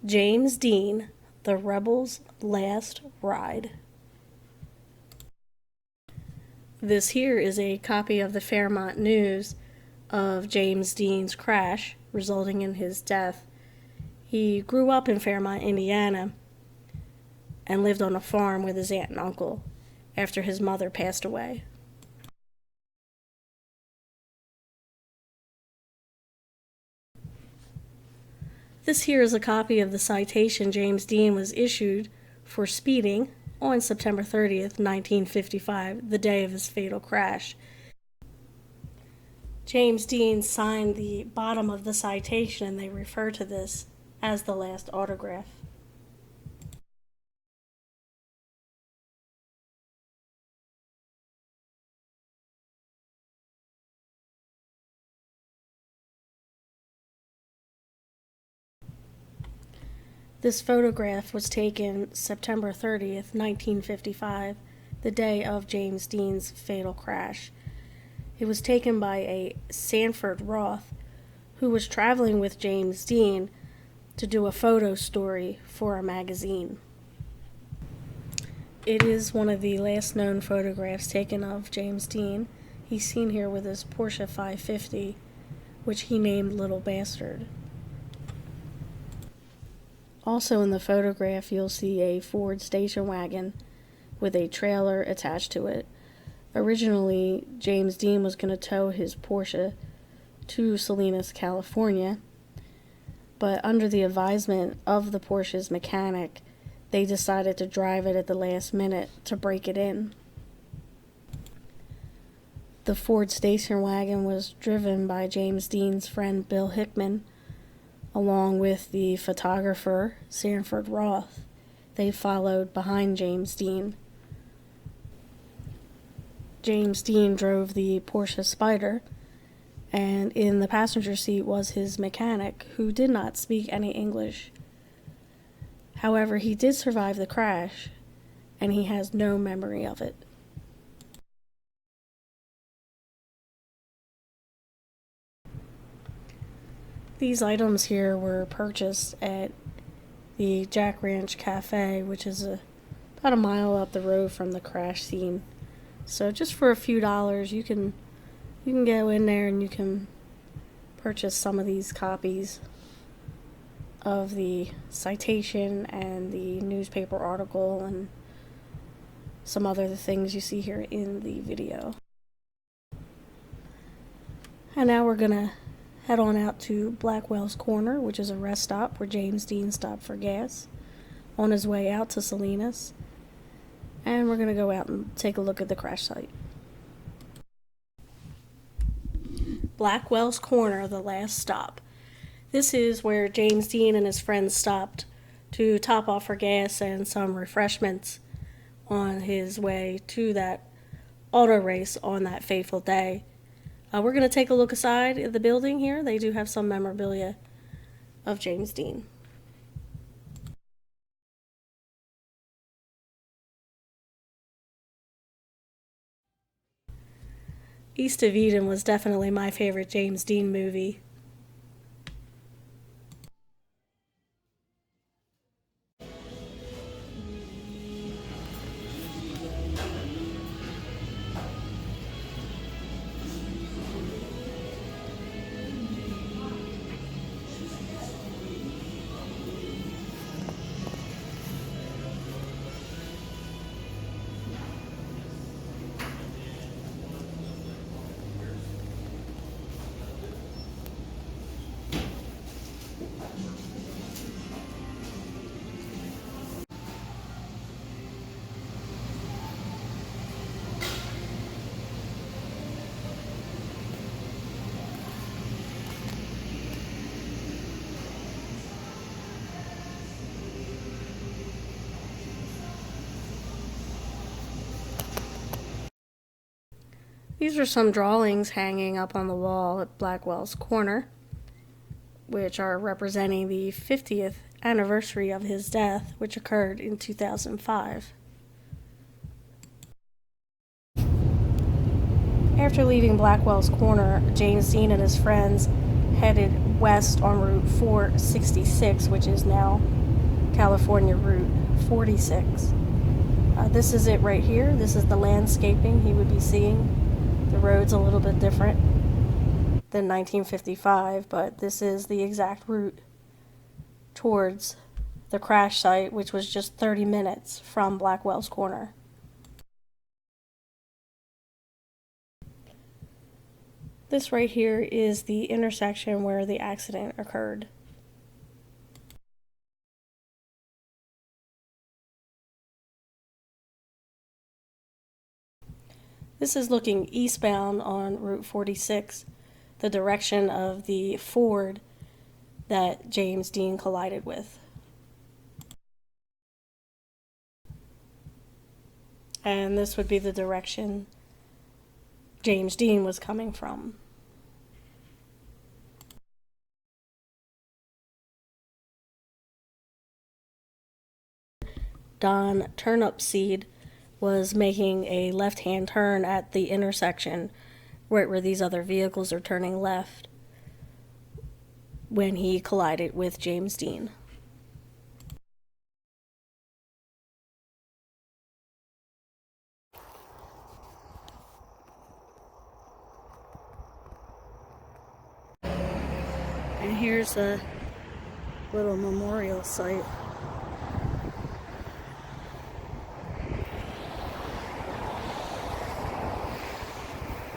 James Dean, The Rebel's Last Ride. This here is a copy of the Fairmont News of James Dean's crash, resulting in his death. He grew up in Fairmont, Indiana, and lived on a farm with his aunt and uncle after his mother passed away. This here is a copy of the citation James Dean was issued for speeding on September 30th, 1955, the day of his fatal crash. James Dean signed the bottom of the citation, and they refer to this as the last autograph. This photograph was taken September 30th, 1955, the day of James Dean's fatal crash. It was taken by a Sanford Roth, who was traveling with James Dean to do a photo story for a magazine. It is one of the last known photographs taken of James Dean. He's seen here with his Porsche 550, which he named Little Bastard. Also in the photograph, you'll see a Ford station wagon with a trailer attached to it. Originally, James Dean was going to tow his Porsche to Salinas, California, but under the advisement of the Porsche's mechanic, they decided to drive it at the last minute to break it in. The Ford station wagon was driven by James Dean's friend Bill Hickman, along with the photographer Sanford Roth. They followed behind James Dean. James Dean drove the Porsche Spyder, and in the passenger seat was his mechanic, who did not speak any English. However, he did survive the crash, and he has no memory of it. These items here were purchased at the Jack Ranch Cafe, which is about a mile up the road from the crash scene. So just for a few dollars, you can go in there and you can purchase some of these copies of the citation and the newspaper article and some other things you see here in the video. And now we're gonna head on out to Blackwells Corner, which is a rest stop where James Dean stopped for gas on his way out to Salinas. And we're going to go out and take a look at the crash site. Blackwells Corner, the last stop. This is where James Dean and his friends stopped to top off for gas and some refreshments on his way to that auto race on that fateful day. We're going to take a look aside at the building here. They do have some memorabilia of James Dean. East of Eden was definitely my favorite James Dean movie. These are some drawings hanging up on the wall at Blackwells Corner, which are representing the 50th anniversary of his death, which occurred in 2005. After leaving Blackwells Corner, James Dean and his friends headed west on Route 466, which is now California Route 46. This is it right here. This is the landscaping he would be seeing. The road's a little bit different than 1955, but this is the exact route towards the crash site, which was just 30 minutes from Blackwells Corner. This right here is the intersection where the accident occurred. This is looking eastbound on Route 46, the direction of the Ford that James Dean collided with. And this would be the direction James Dean was coming from. Don Turnipseed was making a left-hand turn at the intersection right where these other vehicles are turning left when he collided with James Dean. And here's a little memorial site.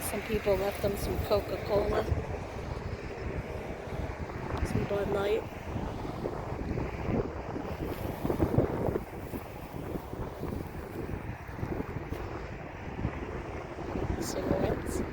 Some people left them some Coca Cola, some Bud Light. Cigarettes.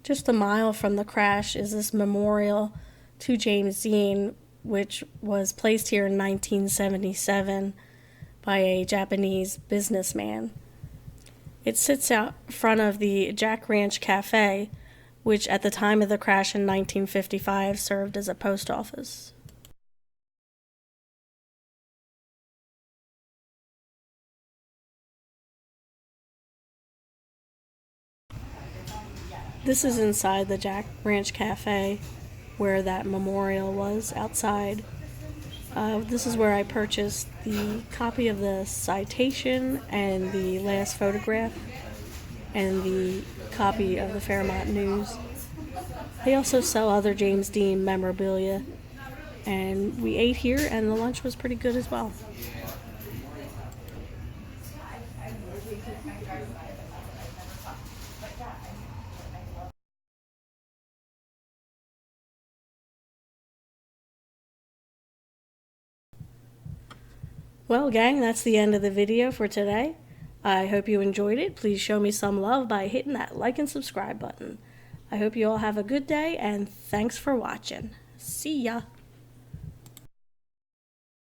Just a mile from the crash is this memorial to James Dean, which was placed here in 1977 by a Japanese businessman. It sits out front of the Jack Ranch Cafe, which at the time of the crash in 1955 served as a post office. This is inside the Jack Ranch Cafe where that memorial was outside. This is where I purchased the copy of the citation and the last photograph and the copy of the Fairmont News. They also sell other James Dean memorabilia, and we ate here and the lunch was pretty good as well. Well, gang, that's the end of the video for today. I hope you enjoyed it. Please show me some love by hitting that like and subscribe button. I hope you all have a good day, and thanks for watching. See ya!